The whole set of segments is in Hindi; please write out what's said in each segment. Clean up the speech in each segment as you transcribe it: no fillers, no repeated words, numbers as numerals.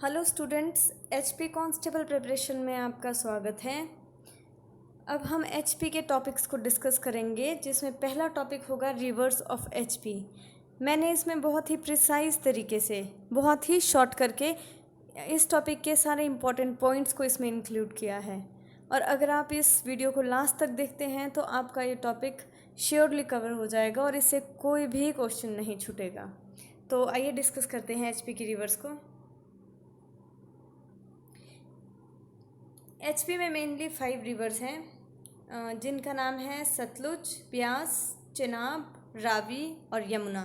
Hello students, HP constable preparation में आपका स्वागत है। अब हम एचपी के टॉपिक्स को डिस्कस करेंगे, जिसमें पहला टॉपिक होगा रिवर्स ऑफ एचपी। मैंने इसमें बहुत ही प्रिसाइज तरीके से, बहुत ही शॉर्ट करके इस टॉपिक के सारे इम्पॉर्टेंट पॉइंट्स को इसमें इंक्लूड किया है। और अगर आप इस वीडियो को लास्ट तक देखते हैं तो आपका ये टॉपिक श्योरली कवर हो जाएगा और इससे कोई भी क्वेश्चन नहीं छूटेगा। तो आइए डिस्कस करते हैं एचपी की रिवर्स को। एचपी में मेनली 5 रिवर्स हैं, जिनका नाम है सतलुज, ब्यास, चेनाब, रावी और यमुना।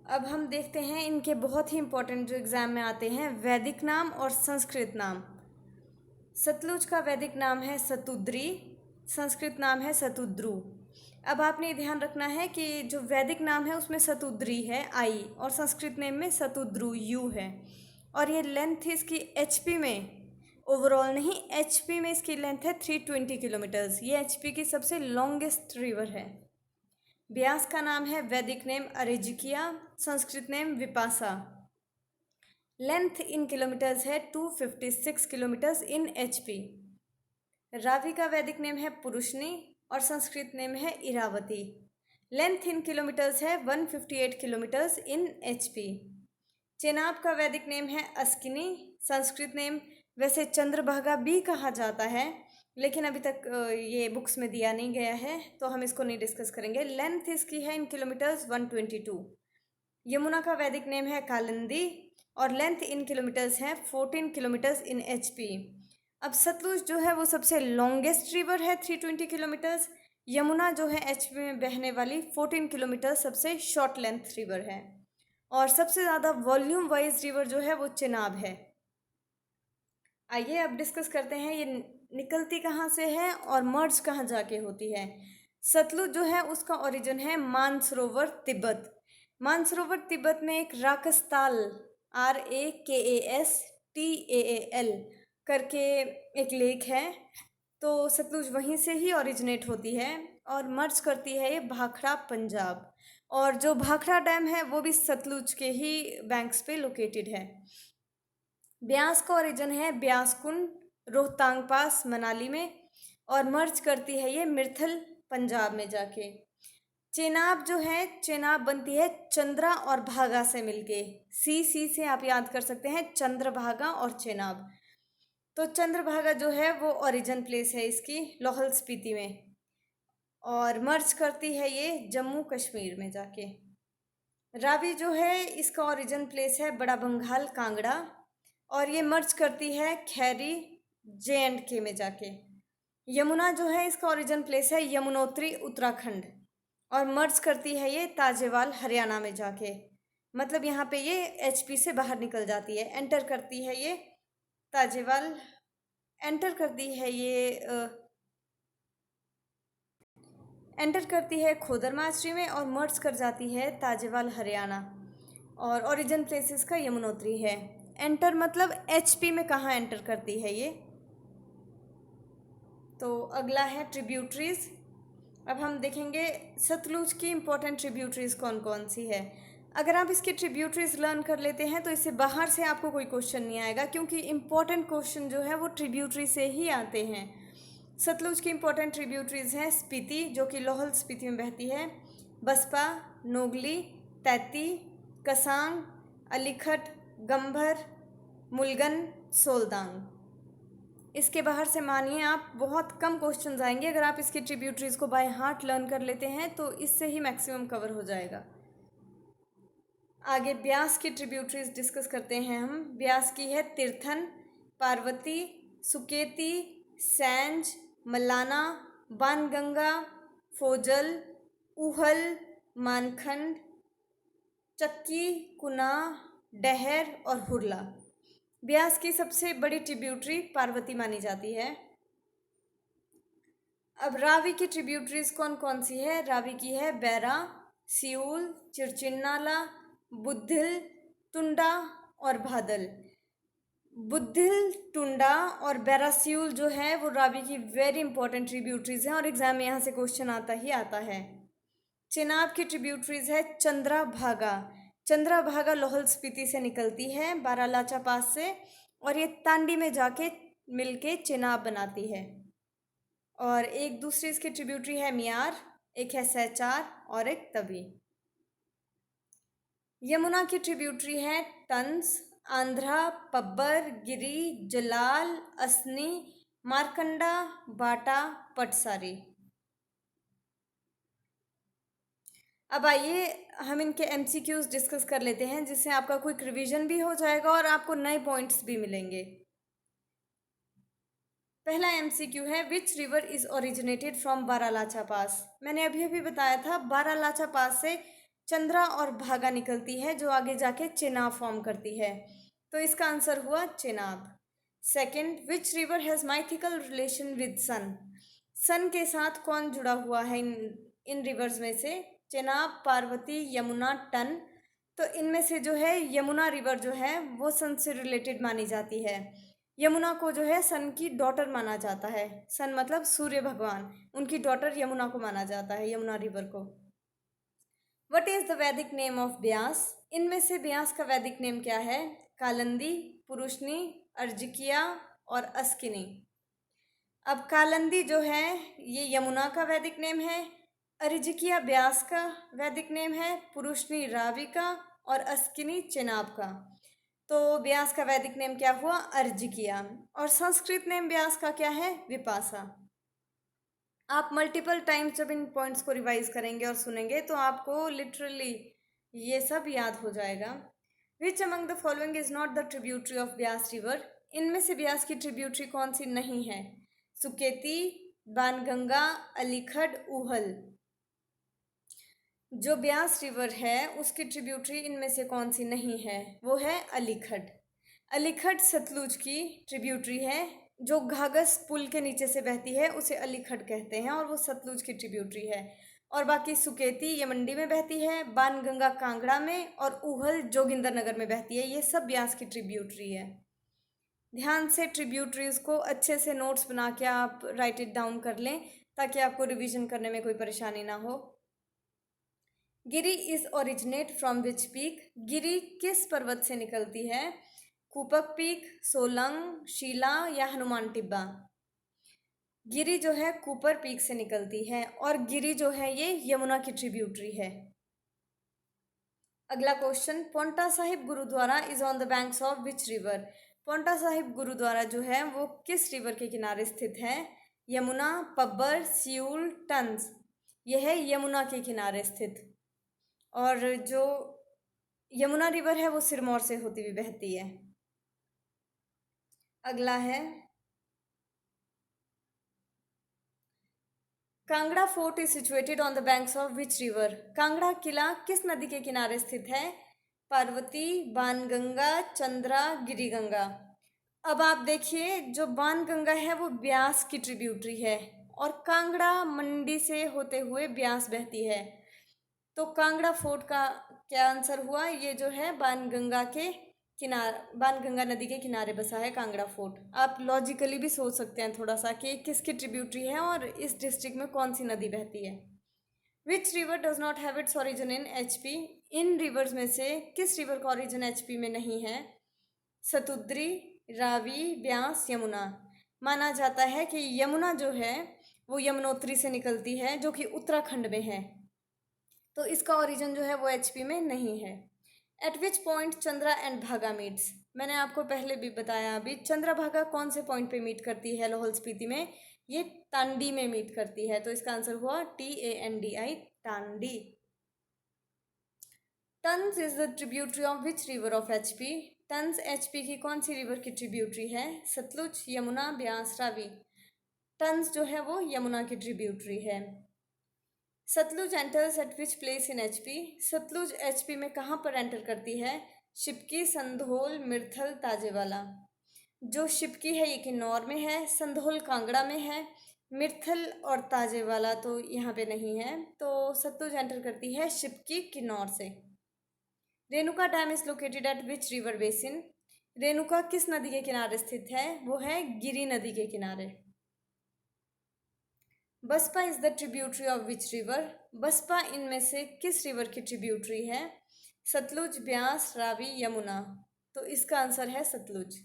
अब हम देखते हैं इनके बहुत ही इम्पोर्टेंट जो एग्ज़ाम में आते हैं वैदिक नाम और संस्कृत नाम। सतलुज का वैदिक नाम है सतुद्री, संस्कृत नाम है सतुद्रु। अब आपने ये ध्यान रखना है कि जो वैदिक नाम है उसमें सतुद्री है आई और संस्कृत नेम में सतुद्रु यू है। और ये लेंथ इसकी एचपी में, ओवरऑल नहीं, एचपी में इसकी लेंथ है 320 किलोमीटर्स। ये एचपी की सबसे लॉन्गेस्ट रिवर है। ब्यास का नाम है Vedic name Arjikiya, Sanskrit name Vipasha. Length in kilometres है 256 किलोमीटर्स इन एचपी। रावी का वैदिक नेम है पुरुषनी और संस्कृत नेम है इरावती। लेंथ इन किलोमीटर्स है 158 किलोमीटर्स इन एचपी। चेनाब का वैदिक नेम है अस्किनी, संस्कृत नेम वैसे चंद्रभागा भी कहा जाता है, लेकिन अभी तक ये बुक्स में दिया नहीं गया है तो हम इसको नहीं डिस्कस करेंगे। लेंथ इसकी है इन किलोमीटर्स 122। यमुना का वैदिक नेम है कालिंदी और लेंथ इन किलोमीटर्स है 14 किलोमीटर्स इन एचपी। अब सतलुज जो है वो सबसे लॉन्गेस्ट रिवर है 320 किलोमीटर्स। यमुना जो है एचपी में बहने वाली 14 किलोमीटर सबसे शॉर्ट लेंथ रिवर है। और सबसे ज़्यादा वॉल्यूम वाइज रिवर जो है वो चेनाब है। आइए अब डिस्कस करते हैं ये निकलती कहाँ से है और मर्ज कहाँ जाके होती है। सतलुज जो है उसका ओरिजिन है मानसरोवर तिब्बत। मानसरोवर तिब्बत में एक राकस्ताल RAKASTAAL करके एक लेक है, तो सतलुज वहीं से ही ओरिजिनेट होती है और मर्ज करती है ये भाखड़ा पंजाब। और जो भाखड़ा डैम है वो भी सतलुज के ही बैंक्स पे लोकेटेड है। ब्यास का ओरिजिन है ब्यासकुंड, रोहतांग पास, मनाली में, और मर्ज करती है ये मिर्थल पंजाब में जाके। चेनाब जो है, चेनाब बनती है चंद्रा और भागा से मिलके। सी से आप याद कर सकते हैं चंद्रभागा और चेनाब। तो चंद्रभागा जो है वो ओरिजिन प्लेस है इसकी लाहौल स्पीति में, और मर्ज करती है ये जम्मू कश्मीर में जाके। रावी जो है इसका ओरिजिन प्लेस है बड़ा बंगाल, कांगड़ा, और ये मर्ज करती है खैरी JNK में जाके। यमुना जो है इसका ओरिजिन प्लेस है यमुनोत्री, उत्तराखंड, और मर्ज करती है ये ताजेवाल, हरियाणा में जाके। मतलब यहाँ पे ये एचपी से बाहर निकल जाती है, एंटर करती है ये ताजेवाल, एंटर करती है खोदरमाचरी में और मर्ज कर जाती है ताजेवाल, हरियाणा। और ओरिजिन प्लेस इसका यमुनोत्री है। एंटर मतलब एचपी में कहाँ एंटर करती है ये। तो अगला है ट्रिब्यूटरीज। अब हम देखेंगे सतलुज की इम्पोर्टेंट ट्रिब्यूटरीज कौन कौन सी है। अगर आप इसकी ट्रिब्यूटरीज लर्न कर लेते हैं तो इससे बाहर से आपको कोई क्वेश्चन नहीं आएगा, क्योंकि इम्पोर्टेंट क्वेश्चन जो है वो ट्रिब्यूटरी से ही आते हैं। सतलुज की इम्पोर्टेंट ट्रिब्यूटरीज हैं स्पीति, जो कि लाहौल स्पीति में बहती है, बसपा, नोगली, तैती, कसांग, अलीखट, गंभर, मुलगन, सोलदांग। इसके बाहर से मानिए आप बहुत कम क्वेश्चंस आएंगे। अगर आप इसकी ट्रिब्यूटरीज को बाय हार्ट लर्न कर लेते हैं तो इससे ही मैक्सिमम कवर हो जाएगा। आगे ब्यास की ट्रिब्यूटरीज डिस्कस करते हैं हम। ब्यास की है तीर्थन, पार्वती, सुकेती, सैंज, मलाना, बाणगंगा, फोजल, उहल, मानखंड, चक्की, कुना, डहर और हुरला। ब्यास की सबसे बड़ी ट्रिब्यूटरी पार्वती मानी जाती है। अब रावी की ट्रिब्यूटरीज कौन कौन सी है। रावी की है बैरा, सियूल, चिरचिन्नाला, बुद्धिल, टुंडा और भादल। बुद्धिल, टुंडा और बैरासियूल जो है वो रावी की वेरी इंपॉर्टेंट ट्रिब्यूटरीज हैं और एग्जाम में यहाँ से क्वेश्चन आता ही आता है। चेनाब की ट्रिब्यूटरीज है चंद्रा भागा। चंद्रभागा लाहौल स्पीति से निकलती है, बारालाचा पास से, और ये तांडी में जाके मिलके चेनाब बनाती है। और एक दूसरी इसकी ट्रिब्यूटरी है मियार, एक है सैचार और एक तवी। यमुना की ट्रिब्यूटरी है टंस, आंध्रा, पब्बर, गिरी, जलाल, असनी, मारकंडा, बाटा, पटसारी। अब आइए हम इनके एमसीक्यूज डिस्कस कर लेते हैं, जिससे आपका क्विक रिवीजन भी हो जाएगा और आपको नए पॉइंट्स भी मिलेंगे। पहला एमसीक्यू है, which river is originated from Baralacha pass. मैंने अभी अभी बताया था बारालाचा पास से चंद्रा और भागा निकलती है, जो आगे जाके चेनाब फॉर्म करती है। तो इसका आंसर हुआ Chenab. Second, which river has mythical relation with sun. Sun के साथ कौन जुड़ा हुआ है इन रिवर्स में से? चेनाब, पार्वती, यमुना, टन। तो इनमें से जो है यमुना रिवर जो है वो सन से रिलेटेड मानी जाती है। यमुना को जो है सन की डॉटर माना जाता है। सन मतलब सूर्य भगवान, उनकी डॉटर यमुना को माना जाता है, यमुना रिवर को। वट इज द वैदिक नेम ऑफ ब्यास। इनमें से ब्यास का वैदिक नेम क्या है? कालंदी, पुरुषनी, अर्जिकिया और अस्किनी। अब कालंदी जो है ये यमुना का वैदिक नेम है, अर्जिकिया ब्यास का वैदिक नेम है, पुरुषनी रावी का और अस्किनी चेनाब का। तो ब्यास का वैदिक नेम क्या हुआ? अर्जिकिया। और संस्कृत नेम ब्यास का क्या है? विपासा। आप मल्टीपल टाइम्स जब इन पॉइंट्स को रिवाइज करेंगे और सुनेंगे तो आपको लिटरली ये सब याद हो जाएगा। Which among the following is not the tributary of Beas river. इनमें से ब्यास की ट्रिब्यूटरी कौन सी नहीं है? सुकेती, बाणगंगा, अलीखड़, ऊहल। जो ब्यास रिवर है उसकी ट्रिब्यूटरी इनमें से कौन सी नहीं है? वो है अलीखड़। अलीखड़ सतलुज की ट्रिब्यूटरी है, जो घाघस पुल के नीचे से बहती है उसे अलीखड़ कहते हैं और वो सतलुज की ट्रिब्यूटरी है। और बाकी सुकेती ये मंडी में बहती है, बाणगंगा कांगड़ा में और ऊहल जोगिंदर नगर में बहती है। ये सब ब्यास की ट्रिब्यूटरी है। ध्यान से ट्रिब्यूटरीज को अच्छे से नोट्स बना के आप राइट इट डाउन कर लें, ताकि आपको रिवीजन करने में कोई परेशानी ना हो। Giri is originate from which peak. Giri किस पर्वत से निकलती है? कूपक पीक, सोलंग, शीला या हनुमान टिब्बा। गिरी जो है कूपर पीक से निकलती है और गिरी जो है ये यमुना की ट्रिब्यूटरी है। अगला question, Ponta Sahib Gurudwara is on the banks of which river. Ponta Sahib Gurudwara जो है वो किस रिवर के किनारे स्थित है? यमुना, पब्बर, सियूल, टंस। यह है यमुना के किनारे स्थित। और जो यमुना रिवर है वो सिरमौर से होती हुई बहती है। अगला है, Kangra fort is situated on the banks of which river. Kangra किला किस नदी के किनारे स्थित है? पार्वती, बाणगंगा, चंद्रा, गिरिगंगा। अब आप देखिए, जो बाणगंगा है वो ब्यास की ट्रिब्यूटरी है और कांगड़ा मंडी से होते हुए ब्यास बहती है। तो कांगड़ा फोर्ट का क्या आंसर हुआ? ये जो है बाणगंगा के किनारे, बाणगंगा नदी के किनारे बसा है कांगड़ा फोर्ट। आप लॉजिकली भी सोच सकते हैं थोड़ा सा कि किसकी ट्रिब्यूटरी है और इस डिस्ट्रिक्ट में कौन सी नदी बहती है। Which river does not have its origin in HP. In reverse में से किस रिवर का ओरिजिन एचपी में नहीं है? सतुद्री, रावी, ब्यास, यमुना। माना जाता है कि यमुना जो है वो यमुनोत्री से निकलती है, जो कि उत्तराखंड में है। तो इसका ओरिजिन जो है वो एचपी में नहीं है। Eight which point Chandra and भागा मीट्स। मैंने आपको पहले भी बताया अभी, चंद्रा भागा कौन से पॉइंट पे मीट करती है लाहौल स्पीति में? ये तांडी में मीट करती है। तो इसका आंसर हुआ TANDI, Tandi. Tons is the tributary of which river of HP. Tons HP की कौन सी रिवर की ट्रिब्यूटरी है? सतलुज, यमुना, ब्यास, रावी। टंस जो है वो यमुना की ट्रिब्यूटरी है। Satluj enters at which place in HP. Satluj HP में कहाँ पर एंटर करती है? शिपकी, संधोल, मिर्थल, ताजेवाला। जो शिपकी है ये किन्नौर में है, संधोल कांगड़ा में है, मिर्थल और ताजेवाला तो यहाँ पे नहीं है। तो सतलुज एंटर करती है शिपकी, किन्नौर से। Renuka dam is located at which river basin. Renuka किस नदी के किनारे स्थित है? वो है गिरी नदी के किनारे। Baspa is the tributary of which river. Baspa इनमें से किस रिवर की ट्रिब्यूटरी है? सतलुज, ब्यास, रावी, यमुना। तो इसका आंसर है Sutlej.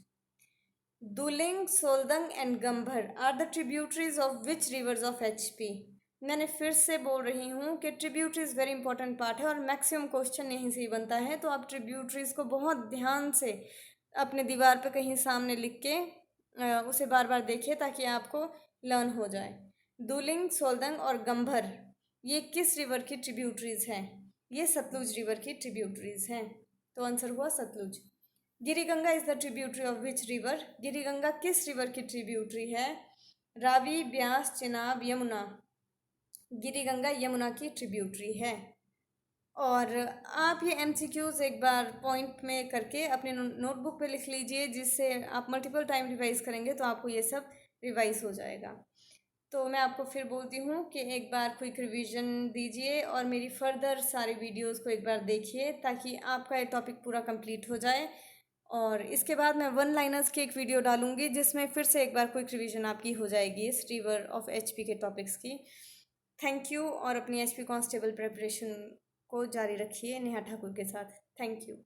Duling, Soldang and Gambhar are the tributaries of which rivers of HP. मैंने फिर से बोल रही हूँ कि ट्रिब्यूटरीज वेरी इंपॉर्टेंट पार्ट है और मैक्सिमम क्वेश्चन यहीं से ही बनता है, तो आप ट्रिब्यूटरीज को बहुत ध्यान से अपने दीवार पे कहीं सामने लिख के उसे बार बार देखिए ताकि आपको लर्न हो जाए। दुलिंग, सोलदंग और गंभर ये किस रिवर की ट्रिब्यूटरीज हैं? ये सतलुज रिवर की ट्रिब्यूटरीज हैं, तो आंसर हुआ Sutlej. Giriganga is the tributary of which river? Giriganga किस रिवर की ट्रिब्यूटरी है? रावी, ब्यास, चिनाब, यमुना। गिरिगंगा यमुना की ट्रिब्यूटरी है। और आप ये एमसीक्यूज एक बार पॉइंट में करके अपने नोटबुक पे लिख लीजिए, जिससे आप मल्टीपल टाइम रिवाइज करेंगे तो आपको ये सब रिवाइज हो जाएगा। तो मैं आपको फिर बोलती हूँ कि एक बार क्विक रिवीजन दीजिए और मेरी फर्दर सारी वीडियोस को एक बार देखिए ताकि आपका ये टॉपिक पूरा कंप्लीट हो जाए। और इसके बाद मैं वन लाइनर्स की एक वीडियो डालूंगी जिसमें फिर से एक बार क्विक रिवीजन आपकी हो जाएगी इस रिवर ऑफ एचपी के टॉपिक्स की। थैंक यू, और अपनी एचपी कांस्टेबल प्रिपरेशन को जारी रखिए नेहा ठाकुर के साथ। Thank you.